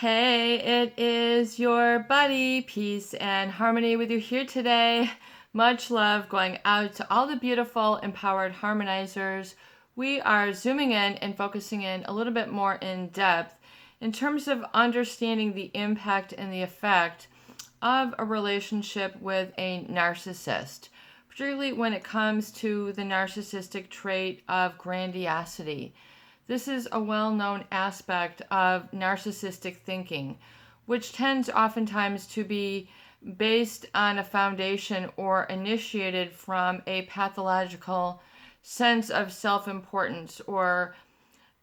Hey, it is your buddy, Peace and Harmony with you here today. Much love going out to all the beautiful, empowered harmonizers. We are zooming in and focusing in a little bit more in depth in terms of understanding the impact and the effect of a relationship with a narcissist, particularly when it comes to the narcissistic trait of grandiosity. This is a well-known aspect of narcissistic thinking, which tends oftentimes to be based on a foundation or initiated from a pathological sense of self-importance or,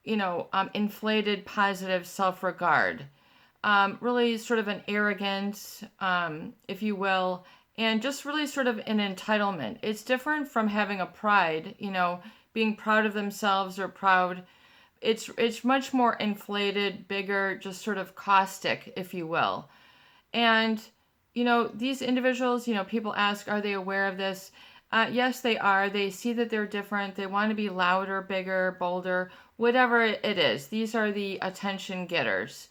inflated positive self-regard. Really sort of an arrogance, if you will, and just really sort of an entitlement. It's different from having a pride, being proud of themselves or proud. It's much more inflated, bigger, just sort of caustic, if you will. And these individuals, people ask, are they aware of this? Yes, they are. They see that they're different. They want to be louder, bigger, bolder, whatever it is. These are the attention getters.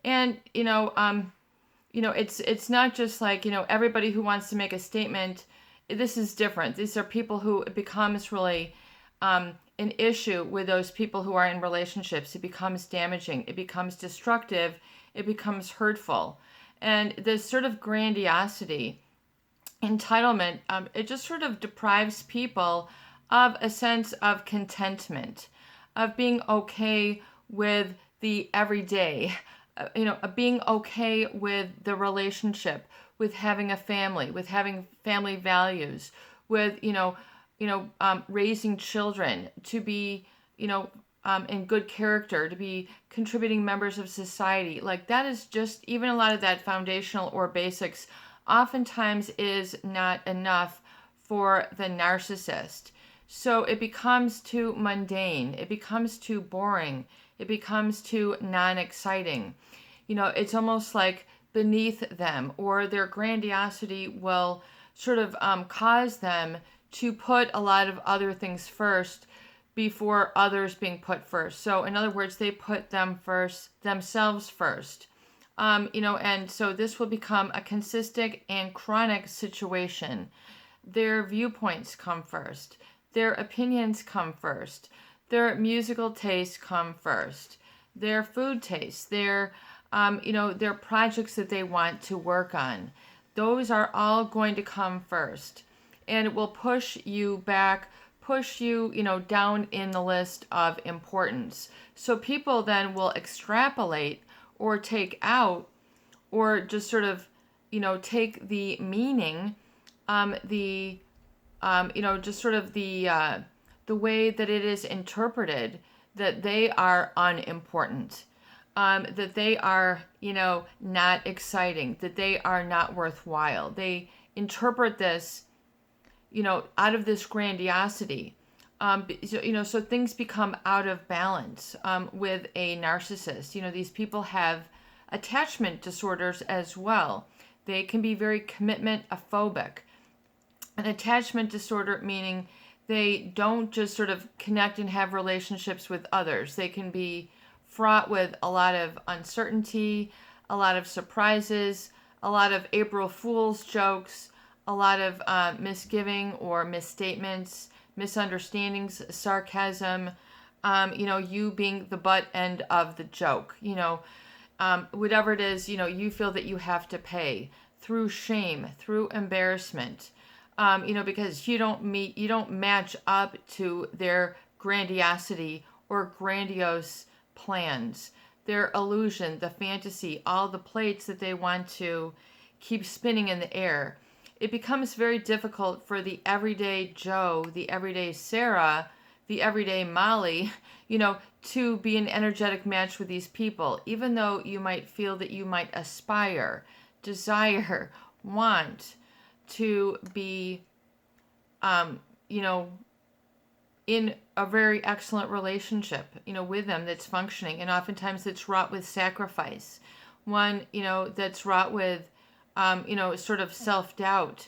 And it's not just like everybody who wants to make a statement. This is different. These are people who it becomes really an issue with those people who are in relationships. It becomes damaging. It becomes destructive. It becomes hurtful. And this sort of grandiosity, entitlement, it just sort of deprives people of a sense of contentment, of being okay with the everyday, being okay with the relationship, with having a family, with having family values, with, raising children to be, in good character, to be contributing members of society. Like that is just, even a lot of that foundational or basics oftentimes is not enough for the narcissist. So it becomes too mundane. It becomes too boring. It becomes too non-exciting. It's almost like beneath them, or their grandiosity will sort of cause them to put a lot of other things first before others being put first. So in other words, they put themselves first. And so this will become a consistent and chronic situation. Their viewpoints come first. Their opinions come first. Their musical tastes come first. Their food tastes, their projects that they want to work on. Those are all going to come first. And it will push you back, push you, down in the list of importance. So people then will extrapolate or take out or just sort of, take the meaning, just sort of the way that it is interpreted, that they are unimportant, that they are, not exciting, that they are not worthwhile. They interpret this, out of this grandiosity. So things become out of balance with a narcissist. These people have attachment disorders as well. They can be very commitment phobic. An attachment disorder meaning they don't just sort of connect and have relationships with others. They can be fraught with a lot of uncertainty, a lot of surprises, a lot of April Fool's jokes, a lot of misgiving or misstatements, misunderstandings, sarcasm, you being the butt end of the joke, whatever it is, you feel that you have to pay through shame, through embarrassment, because you don't match up to their grandiosity or grandiose plans, their illusion, the fantasy, all the plates that they want to keep spinning in the air. It becomes very difficult for the everyday Joe, the everyday Sarah, the everyday Molly, to be an energetic match with these people, even though you might feel that you might aspire, desire, want to be, in a very excellent relationship, with them that's functioning. And oftentimes it's wrought with sacrifice. One, that's wrought with sort of self-doubt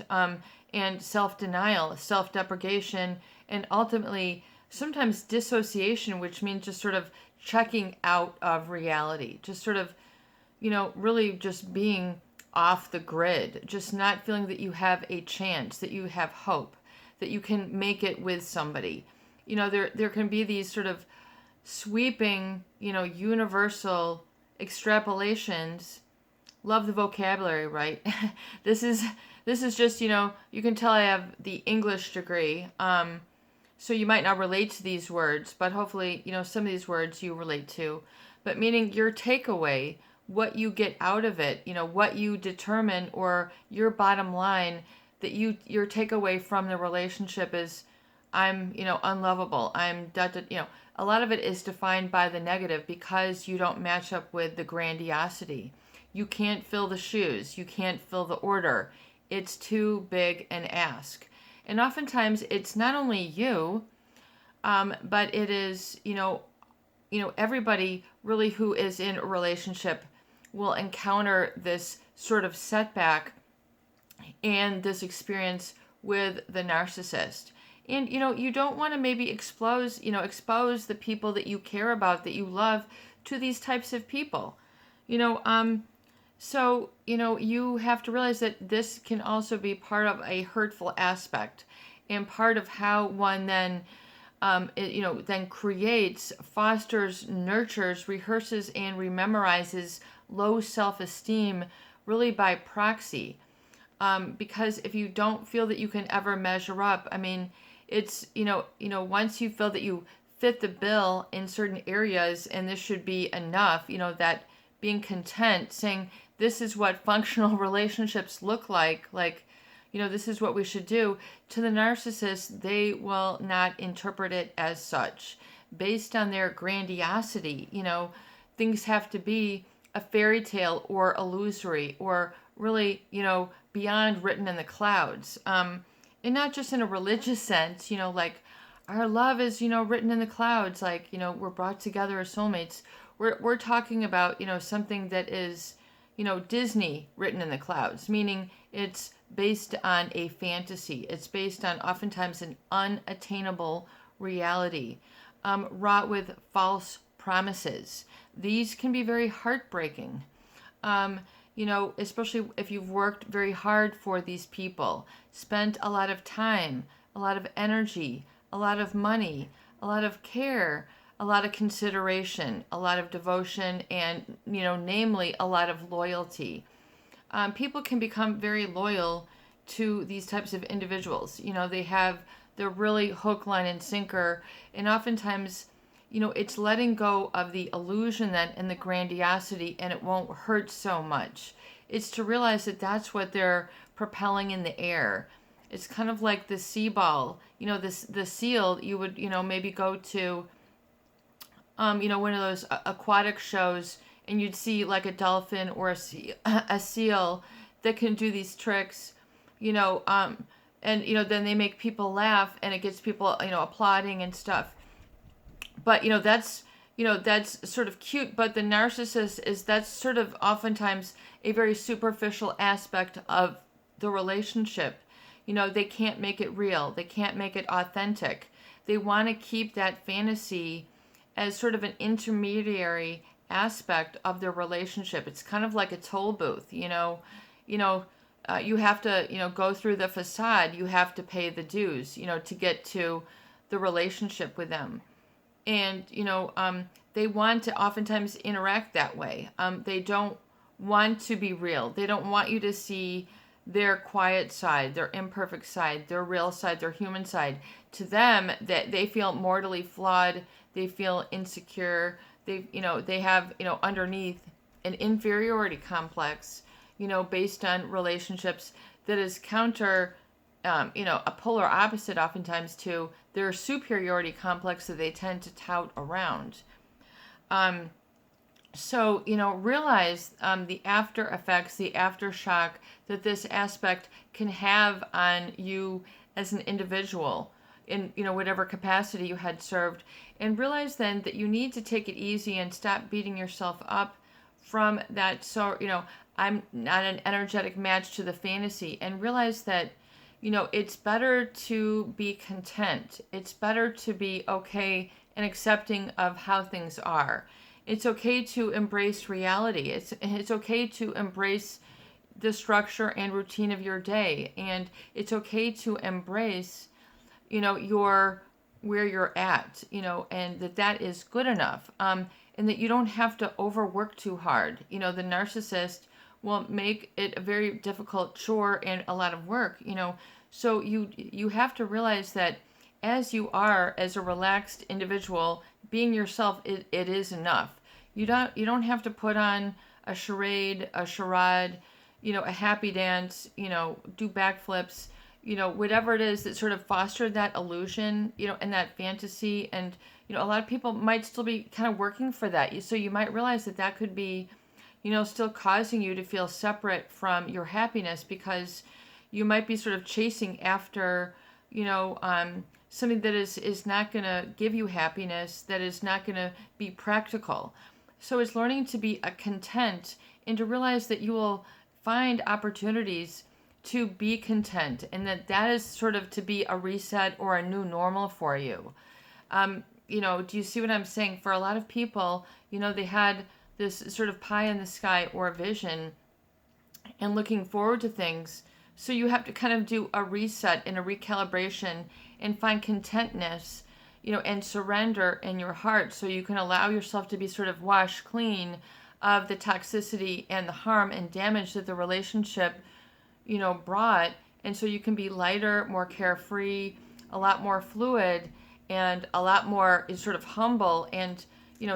and self-denial, self-deprecation, and ultimately sometimes dissociation, which means just sort of checking out of reality, just sort of really just being off the grid, just not feeling that you have a chance, that you have hope, that you can make it with somebody. There can be these sort of sweeping, universal extrapolations. Love the vocabulary, right? this is this is just, you can tell I have the English degree. So you might not relate to these words, but hopefully, some of these words you relate to. But meaning your takeaway, what you get out of it, what you determine, or your bottom line, that your takeaway from the relationship is, I'm, unlovable. I'm, a lot of it is defined by the negative because you don't match up with the grandiosity. You can't fill the shoes. You can't fill the order. It's too big an ask. And oftentimes it's not only you, but it is, everybody really who is in a relationship will encounter this sort of setback and this experience with the narcissist. And you don't want to maybe expose the people that you care about, that you love, to these types of people. So, you have to realize that this can also be part of a hurtful aspect, and part of how one then, then creates, fosters, nurtures, rehearses, and rememorizes low self-esteem, really by proxy. Because if you don't feel that you can ever measure up, it's, once you feel that you fit the bill in certain areas, and this should be enough, that being content, saying, this is what functional relationships look like, this is what we should do. To the narcissist, they will not interpret it as such. Based on their grandiosity, things have to be a fairy tale or illusory, or really, beyond written in the clouds. And not just in a religious sense, like our love is, written in the clouds, like, we're brought together as soulmates. We're talking about, something that is, Disney written in the clouds, meaning it's based on a fantasy. It's based on oftentimes an unattainable reality, wrought with false promises. These can be very heartbreaking, especially if you've worked very hard for these people, spent a lot of time, a lot of energy, a lot of money, a lot of care, a lot of consideration, a lot of devotion, and, namely, a lot of loyalty. People can become very loyal to these types of individuals. They're really hook, line, and sinker. And oftentimes, it's letting go of the illusion then and the grandiosity, and it won't hurt so much. It's to realize that that's what they're propelling in the air. It's kind of like the sea ball. The seal, you would, maybe go to one of those aquatic shows, and you'd see like a dolphin or a seal that can do these tricks, and then they make people laugh, and it gets people, applauding and stuff. But that's sort of cute. But the narcissist that's sort of oftentimes a very superficial aspect of the relationship. They can't make it real. They can't make it authentic. They want to keep that fantasy as sort of an intermediary aspect of their relationship. It's kind of like a toll booth, you have to, go through the facade. You have to pay the dues, to get to the relationship with them. And, they want to oftentimes interact that way. They don't want to be real. They don't want you to see their quiet side, their imperfect side, their real side, their human side. To them, that they feel mortally flawed. They feel insecure. They have, underneath an inferiority complex, based on relationships that is counter, a polar opposite oftentimes to their superiority complex that they tend to tout around. So, realize the after effects, the aftershock that this aspect can have on you as an individual in, whatever capacity you had served. And realize then that you need to take it easy and stop beating yourself up from that. So, I'm not an energetic match to the fantasy. And realize that, it's better to be content. It's better to be okay and accepting of how things are. It's okay to embrace reality. It's okay to embrace the structure and routine of your day, and it's okay to embrace, your where you're at, and that is good enough. And that you don't have to overwork too hard. The narcissist will make it a very difficult chore and a lot of work. So you have to realize that as you are, as a relaxed individual, being yourself, it is enough. You don't have to put on a charade, a charade, a happy dance, do backflips, whatever it is that sort of fostered that illusion, and that fantasy. And, a lot of people might still be kind of working for that. So you might realize that could be, still causing you to feel separate from your happiness, because you might be sort of chasing after, something that is not going to give you happiness, that is not going to be practical. So it's learning to be a content and to realize that you will find opportunities to be content, and that is sort of to be a reset or a new normal for you. Do you see what I'm saying? For a lot of people, they had this sort of pie in the sky or vision and looking forward to things. So you have to kind of do a reset and a recalibration and find contentness, and surrender in your heart, so you can allow yourself to be sort of washed clean of the toxicity and the harm and damage that the relationship, brought. And so you can be lighter, more carefree, a lot more fluid, and a lot more sort of humble and,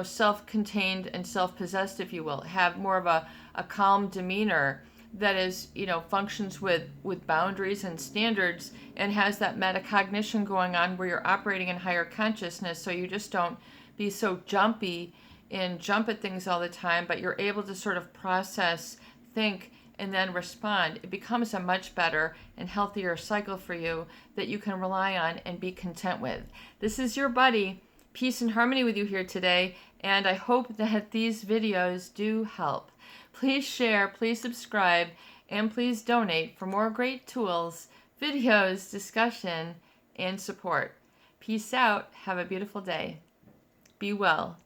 self-contained and self-possessed, if you will. Have more of a calm demeanor that is, functions with boundaries and standards, and has that metacognition going on where you're operating in higher consciousness. So you just don't be so jumpy and jump at things all the time, but you're able to sort of process, think, and then respond. It becomes a much better and healthier cycle for you that you can rely on and be content with. This is your buddy. Peace and harmony with you here today, and I hope that these videos do help. Please share, please subscribe, and please donate for more great tools, videos, discussion, and support. Peace out. Have a beautiful day. Be well.